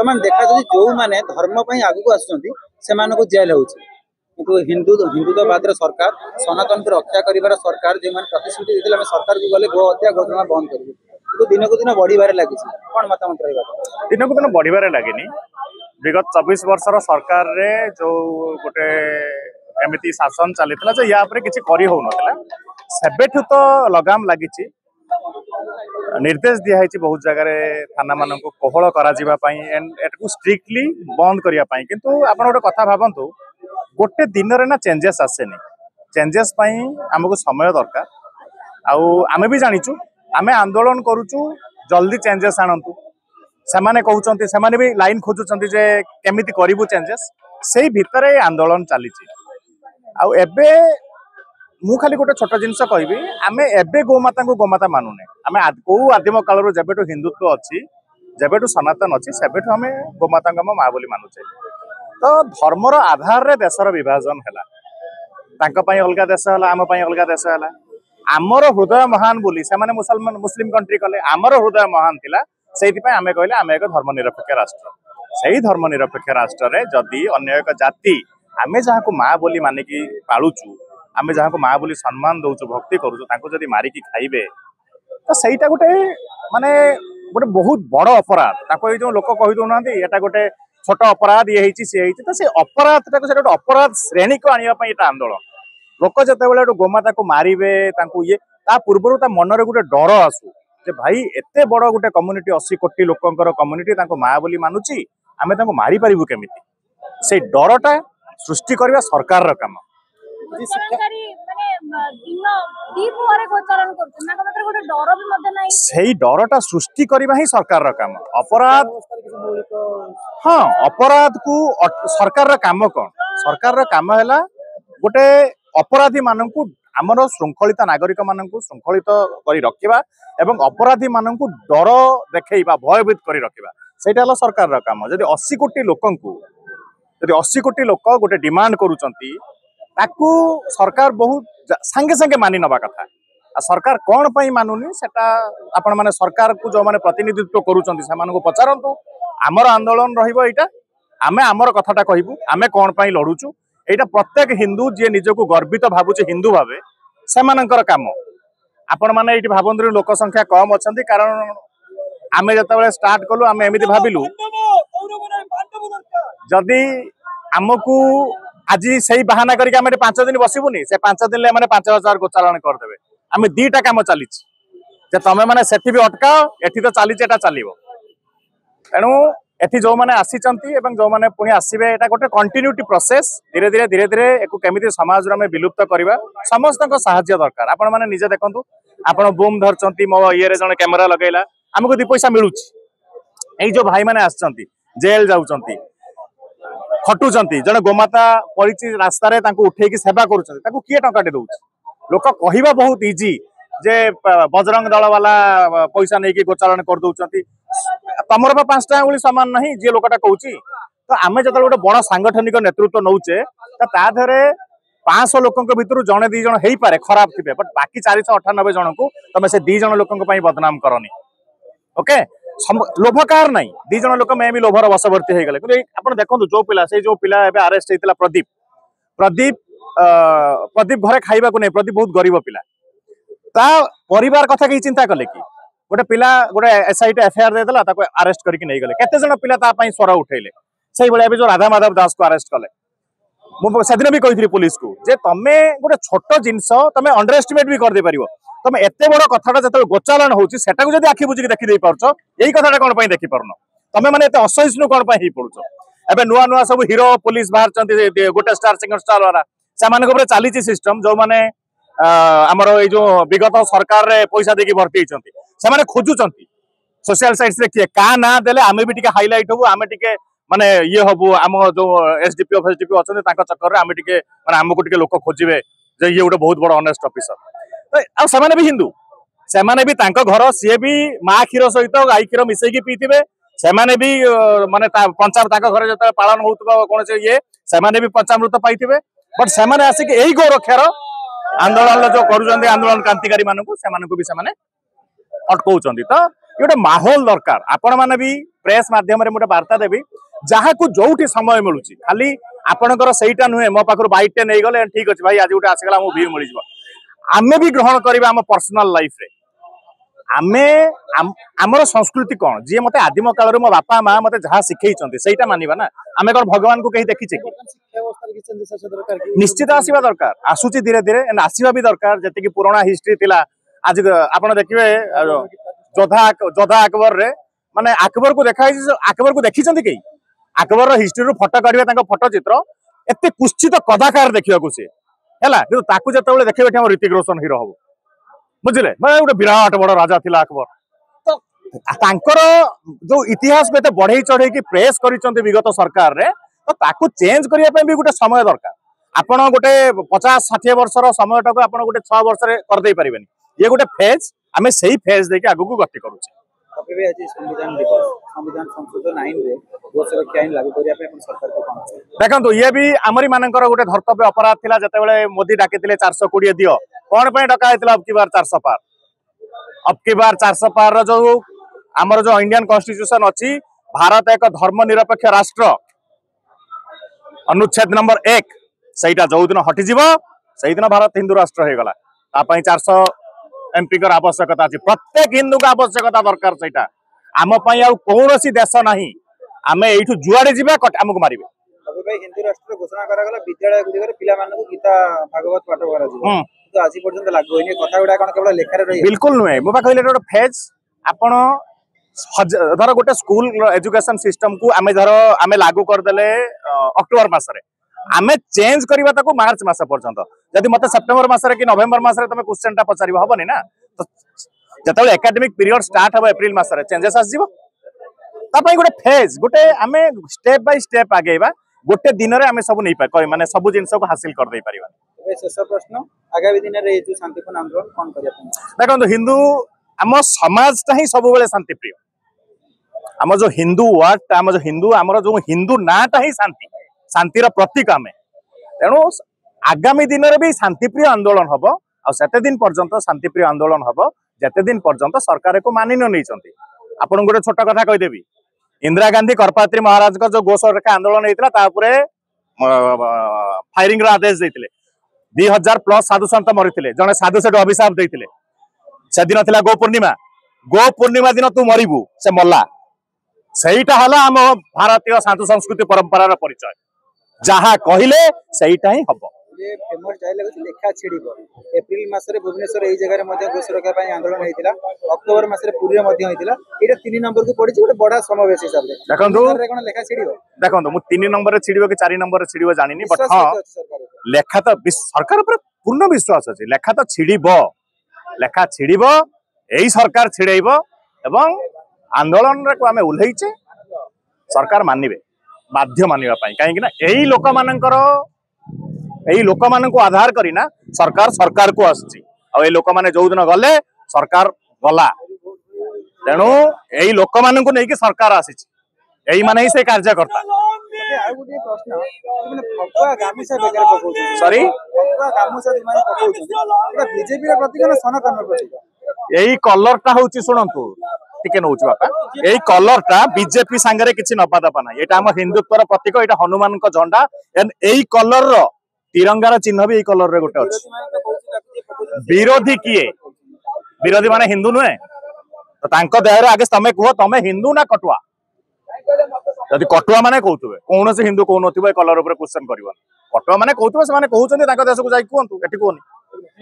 बर्तमान देखा जो मैंने धर्म आगू आसुँच से जेल हो हिंदुत्ववाद सरकार सनातन को रक्षा कर सरकार जो प्रतिश्रुति देते सरकार को गले गो हत्या घोषणा बंद कर दिन को दिन बढ़वे लगी कौन मतामत रहा दिन को दिन बढ़वे लगे विगत 24 वर्षर सरकार रे जो गोटे एमती शासन चली या किसी करी हो सेबेठु तो लगाम लगी निर्देश दिखाई बहुत जगह थाना मान कोहल कर स्ट्रिक्टली बंद करने किंतु आप गोटे कथा भावतु गोटे दिन ना चेंजेस आसेनी चेंजेस आमको समय दरकार आमे भी जाचु आमे आंदोलन करुचु जल्दी चेंजेस आणतु सेमाने कहउचंती सेमाने भी लाइन खोजुचंती जे केमिति करिवु चेंजेस सेही भितरे आंदोलन चली एबे मु खाली गोटे छोट जिनस कहबी आमे एबे गोमाता को गोमाता मानुने आमे को आदिम काल जेबेठु हिंदुत्व अच्छी जेबेठु सनातन अच्छी सेबेठु आमे गोमाता को माँ बोली मानुचे तो धर्मर आधार रे देशर विभाजन है अलग देश है आम अलग देश है आमर हृदय महान बोली से मुस्लिम कंट्री कले आमर हृदय महान थिला सेइथिपय आमे कहले आमे एक धर्मनिरपेक्ष राष्ट्र सेही धर्मनिरपेक्ष राष्ट्र रे जदि अन्य एक जाति आमे जहाको माँ बोली मानिकी पालुचु आमे जहाको माँ बोली सम्मान दउचु भक्ति करूचु तांको जदि मारिकी खाइबे तो सेईटा गोटे माने गोटे बहुत बड़ अपराध ताको जो लोक कहि दउनांती एटा गोटे छोट अपराध ये होती सी होती तो से अपराध टाक अपराध श्रेणी को आने ये आंदोलन लोक जिते गोमाता को मारे ये पूर्व मनरे गोटे डर आसू जे भाई एते बड़ गोटे कम्युनिटी 80 कोटी लोकंकर कम्युनिटी माँ बोली मानुची आमे तांको मारी पारिबु केमिति से डरटा सृष्टि करबा सरकार र काम से डरटा सृष्टि करबा ही सरकार र काम अपराध हाँ अपराध को सरकार र काम कौन सरकार र काम है गोटे अपराधी मानू आमर श्रृंखलित नागरिक मानू श्रृंखलित कर रखा एवं अपराधी मानू डर देखा भयभीत कर रखा से सरकार र काम जदि 80 कोटी लोक 80 कोटी लोक गोटे डिमांड करुचंती ताकू सरकार बहुत सांगे सांगे मानि नबा कथा सरकार कौन पाई मानुनी सेटा आपण माने सरकार को जो माने प्रतिनिधित्व करुचंती से मानको पचारंतु आमर आंदोलन रहिबो एटा आमे आमर कथाटा कहबू आमे कौन पाई लड़ुचु एटा प्रत्येक हिंदू जे निजको गर्वित भाबुचे हिंदू भावे सेमानंकर काम आपण माने एटी भाबंदु लोक संख्या कम अछंती कारण आमे जतबेले स्टार्ट कलु आमे एमिति भाबिलु जदि आमको आज सही बहाना करके आमे 5 दिन बसिबुनी से 5 दिन ले माने 5000 गोचालन कर देबे आमे दीटा काम चली जे तमे माने सेठी भी अटकाओ एठी तो चली एटा चलिबो तेणु एठी जो माने आसीचंती एवं जो माने पुणी आसीबे एटा गोटे कंटिन्यूटी प्रोसेस धीरे धीरे एको केमिति समाज रे विलुप्त करबा समस्त को सहायता दरकार आपण माने निजे देखंतु आपण बूम धरचंती मो ये रे जने कैमरा लगैला हमको 2 पैसा मिलुची एई जो भाई माने आछचंती जेल जाउचंती खटुचंती जने गोमाता परिचि रास्ता रे तांको उठेकी सेवा करूचंती ताको किए टंकाटे दउची लोक कहिबा बहुत इजी जे बजरंग दल वाला पैसा नहीं कि गोचारण कर दउचंती तमर 5टा अंगुली सामान नहीं जे लोकटा कहूची तो आमे जतल गोटे बड़ सांगठनिक नेतृत्व नौचे ता धरे 500 लोकंक भितरु जणे 2 जण हेई पारे खराब थिबे बट बाकी 498 जण को तमे से 2 जण लोकंक पई बदनाम करनी ओके लोभकार नहीं 2 जण लोक में भी लोभर वशवर्ती हो गले आपण देखंतु जो पिला एबे अरेस्ट हेतिला प्रदीप घरे खाइबा को नहीं प्रदीप बहुत गरीब पिला ता परिवार कथा की चिंता कले कि गोटे पिला गोटे एसआईटी एफआईआर देदेला ताको अरेस्ट करके नहीं गले केते जण पिला ता पई स्वर उठैले सेही बळे एबे जो राधा माधव दास को अरेस्ट कले मु सेदिन भी कहिथि पुलिस को जे तमे गोटे छोट जिंस तमे अंडर एस्टिमेट भी कर दे परिवो तमे एते बड़ कथाटा जते गोचालन होची सेटा को जदी आखि बुझी देखि दे पारछो एई कथाटा कोन पई देखि परनो तमे माने एते असहिष्णु कोन पई ही पडुछो एबे नुआ नुआ सब हीरो पुलिस बाहर चंती गोटे स्टार सिंगर स्टार वाला से माने को चली सिस्टम जो माने आमर ये जो विगत सरकार रे पैसा देकी भर्ती होती से माने खोजुचंती सोशल साइट्स रे किए का ना देले आमे भी टिके हाइलाइट होबु आमे टिके माने ये हबु आम जो एसडीपी अछन तांका चक्कर रे आमे टिके माने हमको टिके लोक खोजिबे जे ये गोटे बहुत बड़ ऑनेस्ट ऑफिसर तो आ से माने भी हिंदू से माने भी तांका घर सी भी माँ क्षीर सहित गाई क्षीर मिसेकी पीथिबे से माने भी माने पंचामृत तांका घर जते पालन होतबा कोन से ये से माने भी पंचामृत पाइथिबे बट से माने आसी के एई गो रक्षार आंदोलन जो करुचंदी आंदोलन क्रांतिकारी मानकु से मानकु भी से माने अटकाउचंदी तो ये गोटे माहौल दरकार आपण माने भी प्रेस माध्यम रे मोटे वार्ता देबी जहाँ को जोठी समय मिलूची खाली आपणकर सहीटा नुहे मो पाखर बाइकटे नहीं गले ठीक अच्छे भाई आज गोटे आसगला आमको व्यू मिल आमे भी ग्रहण करवा आम पर्सनल लाइफ रे आमे आमर संस्कृति कौन जी मते आदिम काल मो बापा माँ मते जहाँ शिखई सहीटा मानिबा ना आमे कौन भगवान को कहीं देखीचे कि निश्चित आसवा दरकार आसूची धीरे धीरे आसवा भी दरकार जी पुराना हिस्ट्री थिला आज आपण देखिए जोधा जोधा अकबर रे माने अकबर को देखा अकबर को देखी कई अकबर हिस्ट्री फोटो काढ़े फोटो चित्र एत कुश्चित कदाकार देखा सी है जो देखिए ऋतिक रोशन हिरो हम बुझे मैं गोटे विराट बड़ राजा थिला अकबर तो तांकर जो इतिहास को बढ़ई चढ़ई प्रेस कर विगत सरकार रे तो ताकू चेंज करने भी गोटे समय दरकार आपण गोटे 50-60 वर्षर समय टाक आप गोटे 6 वर्ष करदे पारे ये गोटे फेज आम से फेज देखिए आगू को गति करुचे संविधान दिवस संविधान संशोधन आईन रे गो सुरक्षा आईन लागू करिया पे सरकार को कोन देखो ये भी आमरी मानकर गोटे धर्तव्य अपराध थिला जतेबेले मोदी डाकिथिले 420 दियो कोन पे डका हैतिला अब की बार 400 पार अब की बार 400 पार रो जो हमर जो इंडियन कॉन्स्टिट्यूशन अछि भारत एक धर्मनिरपेक्ष राष्ट्र अनुच्छेद नंबर 1 सहीटा जो दिन हटि जीव सही दिन भारत हिंदू राष्ट्र हो गला ता पई 400 एमपी कर आवश्यकता अछि प्रत्येक हिंदू का आवश्यकता दरकार सहीटा आम पई आ कोनोसी देश नाही आमे एठु जुआडे जीवा हमको मारिबे अबे भाई हिंदू राष्ट्र घोषणा करा गला विद्यालय गुडी करे पिला मानन को गीता भागवत पाठ करा जीव तो आज पर्यंत लागू होइनी कथा गुडा कोन केवल लेखा रे रही बिल्कुल नुहे मोबा कहले गोटे फेज आपण धर गोटे स्कूल एजुकेशन सिस्टम को आमे धर आमे लागू कर देले अक्टोबर मासरे आमे चेंज करबा ताको मार्च मास पर्यंत जदि मते सेप्टेम्बर मासरे कि नवेम्बर मासरे तमे क्वेश्चन टा पचारिबो हबनी ना तो जतले एकेडमिक पीरियड स्टार्ट हबो एप्रिल मासरे चेंजेस आस जीवो ता पई गोटे फेज गोटे आमे स्टेप बाय स्टेप आगेबा गोटे दिन रे आमे सब नै पाय माने सब जिंस को हासिल कर दे परिबा ए शेष प्रश्न आगामी दिन रे जो शांतिपूर्ण आंदोलन कोन करिया देखो हिंदू आम समाज ता ही सब बेले शांति प्रिय आम जो हिंदू वर्ड आम जो हिंदू नाटा ही शांति शांतिर प्रतीक आम तेणु आगामी दिन में भी शांतिप्रिय आंदोलन हम आते दिन पर्यंत शांतिप्रिय आंदोलन हम जिते दिन पर्यंत सरकार को मानि नहीं आपन गोटे छोट कथा कहीदेवी इंदिरा गांधी करपात्री महाराज जो गो सुरक्षा आंदोलन होता फायरिंग आदेश देते 2000+ साधु सन्त मरी जड़े साधु से अभिशाप देते से दिन थी गो पूर्णिमा दिन तू मरबू से मल्ला सहीटा हला आम भारतीय साधु संस्कृति परंपरार परिचय जहाँ कहले सहीटा ही हम ये फेमस डायलॉग लेखा छिड़िबो एप्रिल मासरे भुवनेश्वर एई जगह रे मध्ये गो सुरक्षा पई आंदोलन हेतिला अक्टोबर मासरे पुरी रे मध्ये हेतिला एटा 3 नंबर को पड़ी गोटे बड़ा समावेश हिसाब रे देखंतु रे कोन लेखा छिड़िबो देखंतु मु 3 नंबर रे छिड़िबो कि 4 नंबर रे छिड़िबो जानिनी बट हां लेखा तो सरकार ऊपर पूर्ण विश्वास अछि लेखा तो छिड़िबो एई सरकार छिड़ैबो एवं आंदोलन रे को आमे उल्हेइचे सरकार मानिबे बाध्य मानिबा पई काहे कि ना एई लोक मान को आधार करिना सरकार को आसी आ लोक माने जो दिन गले सरकार गला तेणु यही लोक मान को लेकिन सरकार आसी यही माने ही से कार्यकर्ता सॉरी यही कलर टा हूँ शुणु टिके नौ बापा यही कलर टा बीजेपी सांगे किसी नपादपा ना यहाँ आम हिंदुत्वर प्रतीक यहाँ हनुमान झंडा एंड यही कलर रो तिरंगार चिन्ह भी यही कलर रे गोटे अच्छे विरोधी किए विरोधी माने हिंदू नुहे तो तांको देहरे आगे तमे कह तमे हिंदू ना कटुआ जदि कटुआ माने कहते कौन हिंदू कौन कलर क्वेश्चन कर कटुआ माने कहते देश को जाई कहतु एटी कहनी